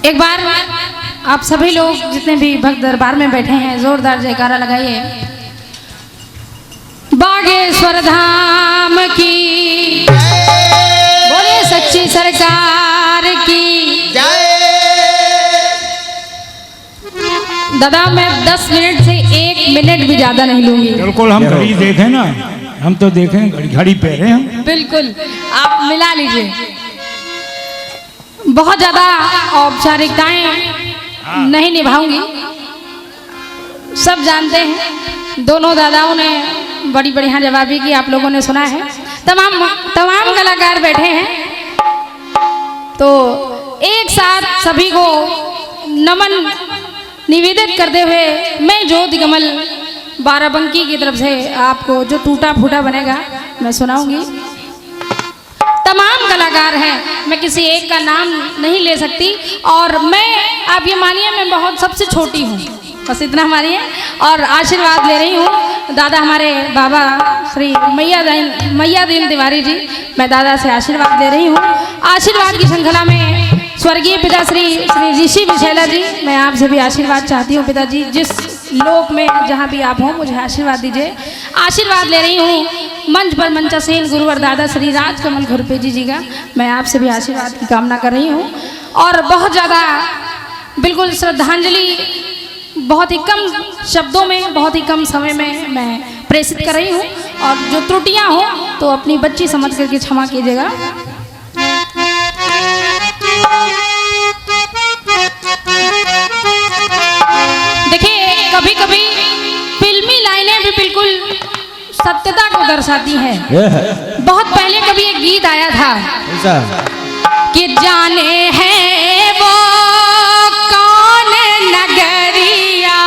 एक बार आप सभी लोग जितने भी भक्त दरबार में बैठे हैं जोरदार जयकारा लगाइए। बागेश्वर धाम की बोले सच्ची सरकार की दादा मैं 10 मिनट से 1 मिनट भी ज्यादा नहीं लूंगी। बिल्कुल हम घड़ी देखें ना, हम तो देखें घड़ी पे रहे हम। बिल्कुल आप मिला लीजिए। बहुत ज्यादा औपचारिकताएं नहीं निभाऊंगी। सब जानते हैं दोनों दादाओं ने बड़ी बढ़िया जवाबी की, आप लोगों ने सुना है। तमाम कलाकार बैठे हैं तो एक साथ सभी को नमन निवेदित करते हुए मैं ज्योति कमल बाराबंकी की तरफ से आपको जो टूटा फूटा बनेगा मैं सुनाऊंगी। तमाम कलाकार हैं, मैं किसी एक का नाम नहीं ले सकती और मैं आप ये मानिए मैं बहुत सबसे छोटी हूँ, बस इतना मानिए। और आशीर्वाद ले रही हूँ दादा हमारे बाबा श्री मैया दीन तिवारी जी, मैं दादा से आशीर्वाद ले रही हूँ। आशीर्वाद की श्रृंखला में स्वर्गीय पिता श्री ऋषि विशैला जी, मैं आपसे भी आशीर्वाद चाहती हूँ पिताजी, जिस लोक में जहाँ भी आप हों मुझे आशीर्वाद दीजिए। आशीर्वाद ले रही हूँ मंच पर मंचासीन गुरुवर दादा श्री राजकमल घुरपेजी जी का, मैं आपसे भी आशीर्वाद की कामना कर रही हूँ। और बहुत ज़्यादा बिल्कुल श्रद्धांजलि बहुत ही कम शब्दों में बहुत ही कम समय में मैं प्रेषित कर रही हूँ और जो त्रुटियाँ हों तो अपनी बच्ची समझ करके क्षमा कीजिएगा। देखिए कभी कभी फिल्मी लाइनें भी बिल्कुल सत्यता को दर्शाती हैं। बहुत पहले कभी एक गीत आया था कि जाने हैं वो कौन नगरिया,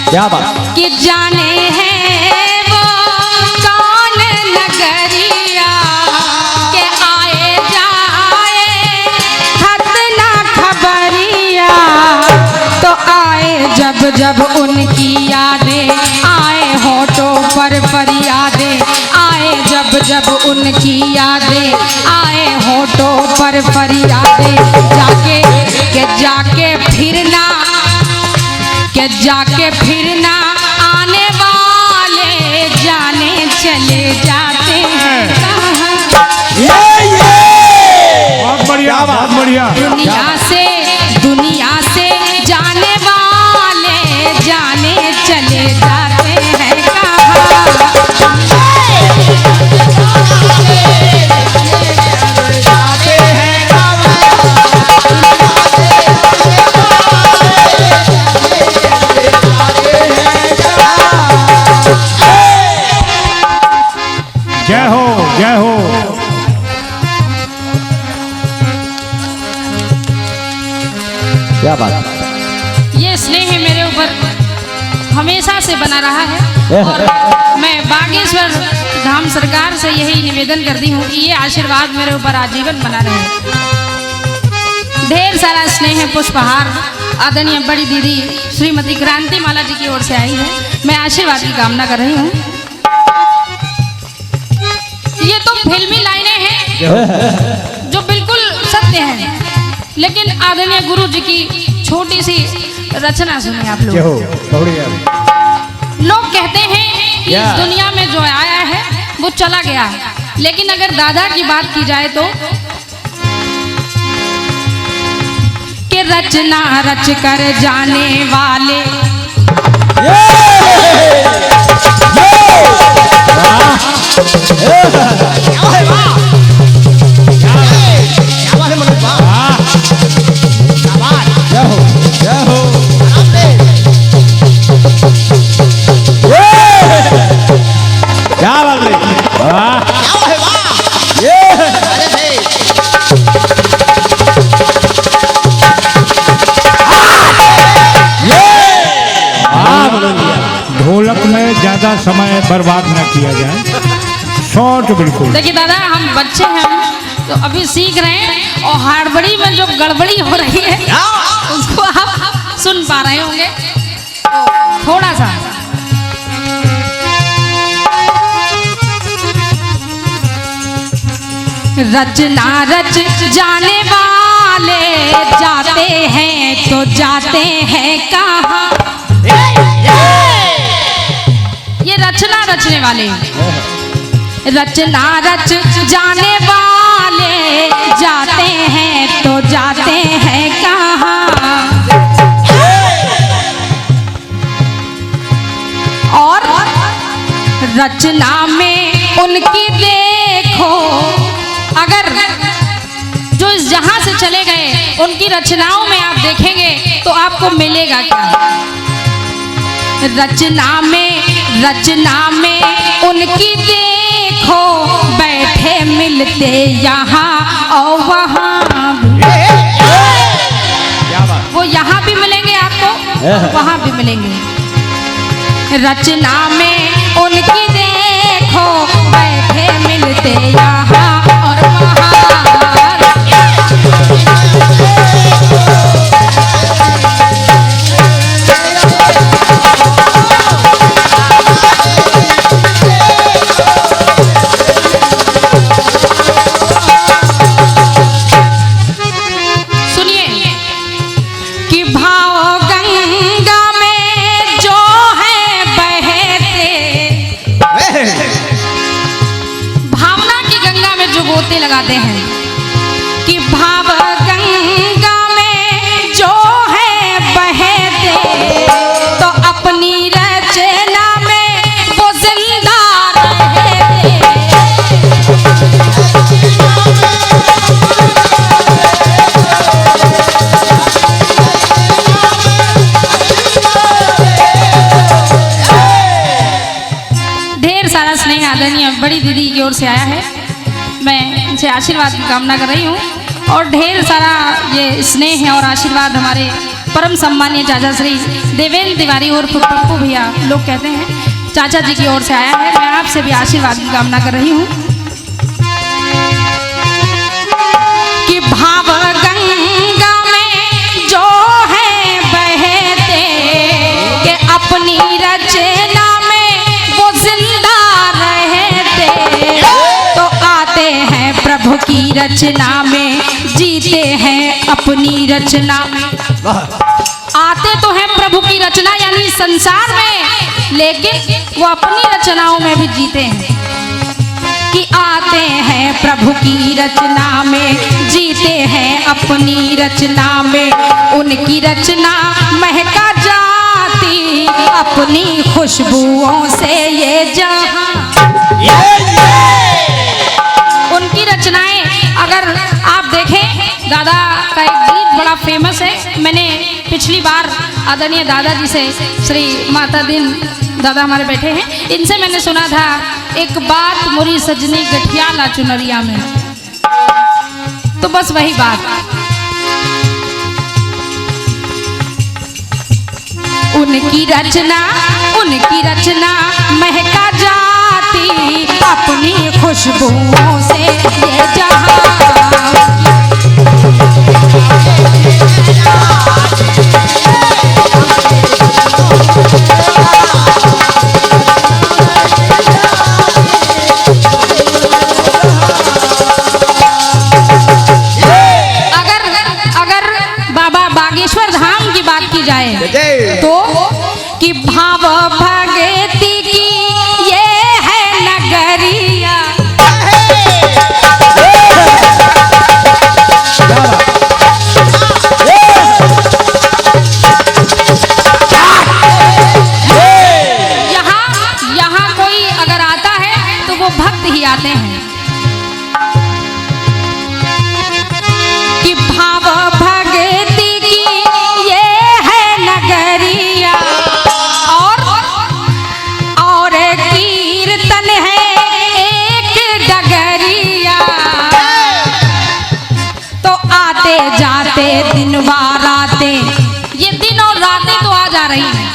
क्या बात कि जाने हैं वो कौन नगरिया के आए जाए खत ना खबरिया, तो आए जब जब उनकी यादें आए होठों पर फरियादें, आए जब जब उनकी यादें आए होठों पर फरियादें, जाके फिरना आने वाले जाने चले जाते हैं कहाँ। बहुत बढ़िया, बहुत बढ़िया। दुनिया से जाने वाले जाने चले जाते हैं कहाँ। जय हो जय हो। क्या बात। ये स्नेह मेरे ऊपर हमेशा से बना रहा है और मैं बागेश्वर धाम सरकार से यही निवेदन करती हूँ कि ये आशीर्वाद मेरे ऊपर आजीवन बना रहे। ढेर सारा स्नेह पुष्पहार आदरणीय बड़ी दीदी श्रीमती क्रांति माला जी की ओर से आई है, मैं आशीर्वाद की कामना कर रही हूँ। ये तो फिल्मी लाइनें हैं जो बिल्कुल सत्य हैं, लेकिन आदरणीय गुरु जी की छोटी सी रचना सुनिए आप लोग। लोग कहते हैं कि इस दुनिया में जो आया है वो चला गया है, लेकिन अगर दादा की बात की जाए तो कि रचना रच कर जाने वाले ढोलक में ज्यादा समय बर्बाद न किया जाए, शॉर्ट बिल्कुल। देखिए दादा, हम बच्चे हैं तो अभी सीख रहे हैं, और हड़बड़ी में जो गड़बड़ी हो रही है उसको आप सुन पा रहे होंगे, तो थोड़ा सा। रचना रच जाने वाले जाते हैं तो जाते हैं कहाँ। ये रचना रचने वाले, रचना रच जाने वाले जाते हैं तो जाते हैं कहाँ। और रचना में उनकी देखो, अगर जो इस जहां से चले गए उनकी रचनाओं में आप देखेंगे तो आपको मिलेगा क्या। रचना में उनकी देखो, बैठे मिलते यहाँ और वहाँ, वो यहाँ भी मिलेंगे आपको, वहाँ भी मिलेंगे। रचना में उनकी देखो, बैठे मिलते यहाँ और वहाँ। लगाते हैं कि भाव गंगा में जो है बहते, तो अपनी रचना में वो जिंदा रहते। ढेर सारा स्नेह आदरणीय बड़ी दीदी की ओर से आया है, मैं इनसे आशीर्वाद की कामना कर रही हूँ। और ढेर सारा ये स्नेह है और आशीर्वाद हमारे परम सम्मानीय चाचा श्री देवेंद्र तिवारी और पप्पू भैया लोग कहते हैं, चाचा जी की ओर से आया है। मैं आपसे भी आशीर्वाद की कामना कर रही हूँ कि भाव गंगा में जो है बहते, कि अपनी रचना में वो जिंदा रहते, तो आते हैं प्रभु की रचना में, जीते हैं अपनी रचना में। आते तो हैं प्रभु की रचना यानी संसार में, लेकिन वो अपनी रचनाओं में भी जीते हैं। कि आते हैं प्रभु की रचना में, जीते हैं अपनी रचना में। उनकी रचना महका जाती अपनी खुशबुओं से ये जहां। उनकी रचनाएं अगर आप देखें, दादा का एक गीत बड़ा फेमस है। मैंने पिछली बार आदरणीय दादाजी से, श्री माता दिन दादा हमारे बैठे हैं, इनसे मैंने सुना था, एक बात मुरी सजनी गठिया ला चुनरिया में। तो बस वही बात, उनकी रचना महका जाती अपनी खुशबुओं से ये जहां। अगर बाबा बागेश्वर धाम की बात की जाए तो कि भाव भगती की ये है नगरिया। यहाँ कोई अगर आता है तो वो भक्त ही आते हैं। कि भाव भगती की ये है नगरिया, और कीर्तन है एक डगरिया। तो आते जाते दिन व रातें, ये दिन और रातें तो आ जा रही हैं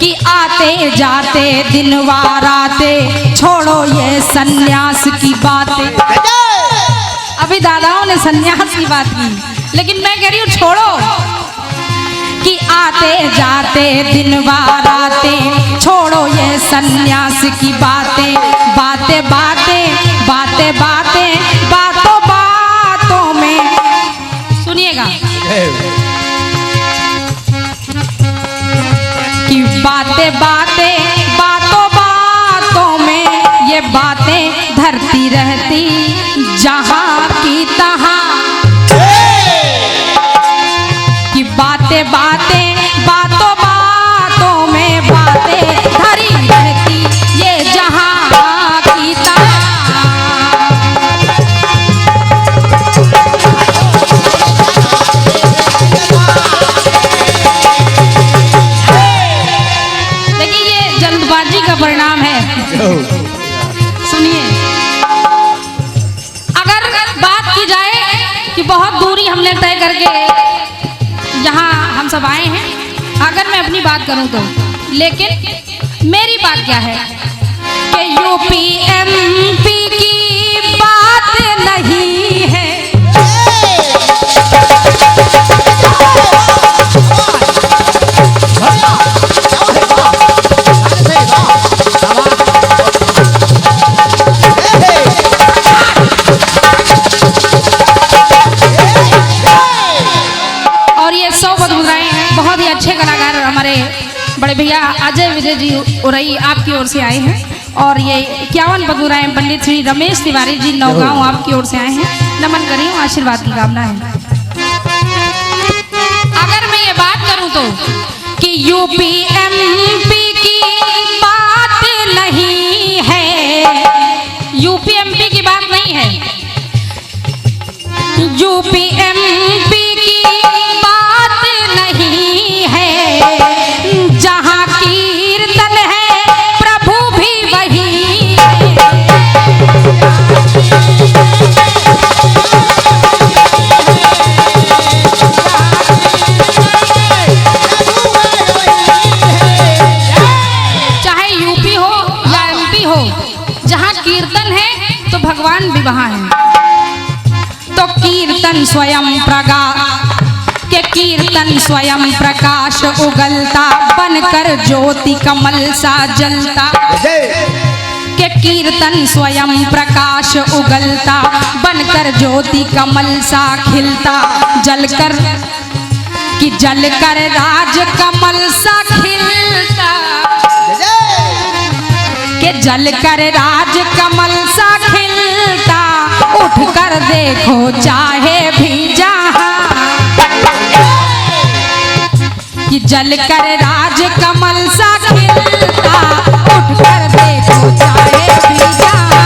कि आते जाते दिन वार आते, छोड़ो ये सन्यास की बातें। अभी दादाओं ने सन्यास की बात की, लेकिन मैं कह रही हूँ छोड़ो। कि आते जाते दिन वार आते, छोड़ो ये सन्यास की बातें। बातें बातें बातें बातें बातों बातों में, सुनिएगा, कि बातें बातें बातों बातों में ये बातें धरती रहती जहां की तहां। कि बातें बातें बातों बातों में बातें धरी रहती ये जहां की तहां। देखिए ये जल्दबाजी का परिणाम है। सुनिए, अगर बात की जाए कि बहुत दूरी हमने तय करके जहाँ हम सब आए हैं, अगर मैं अपनी बात करूं तो, लेकिन मेरी बात क्या है कि यूपी एमपी की बात नहीं है। बहुत ही अच्छे कलाकार हमारे बड़े भैया अजय विजय जी उरई आपकी ओर से आए हैं, और ये 51 बदमुराएं पंडित श्री रमेश तिवारी जी नौगांव आपकी ओर से आए हैं। नमन करी हूँ, आशीर्वाद की कामना है। अगर मैं ये बात करूं तो कि यूपी एमपी की बात नहीं है, यूपी एमपी की बात नहीं है, यूपी एमपी की बात नहीं है। जहां कीर्तन है प्रभु भी वही है। चाहे यूपी हो या एमपी हो, जहां कीर्तन है तो भगवान भी वहां है। तो कीर्तन स्वयं के कीर्तन स्वयं प्रकाश उगलता, बनकर ज्योति कमल सा जलता। के कीर्तन स्वयं प्रकाश उगलता, बनकर ज्योति कमल सा खिलता। जलकर कि जलकर राज कमल सा खिलता, के जलकर राज कमल सा खिलता। उठकर देखो चाहे भी जहां, कि जलकर राज कमल सा खिलता। उठकर देखो चाहे भी जहां।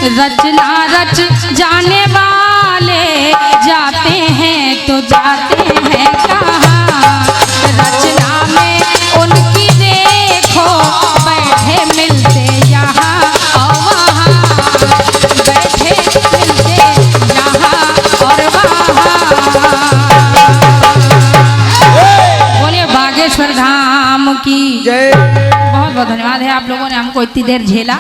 रचना रच जाने वाले जाते हैं तो जाते हैं कहाँ। रचना में उनकी देखो बैठे मिलते यहाँ और वहाँ, बैठे मिलते यहाँ और वहाँ। बोलिए बागेश्वर धाम की जय। बहुत बहुत धन्यवाद है, आप लोगों ने हमको इतनी देर झेला।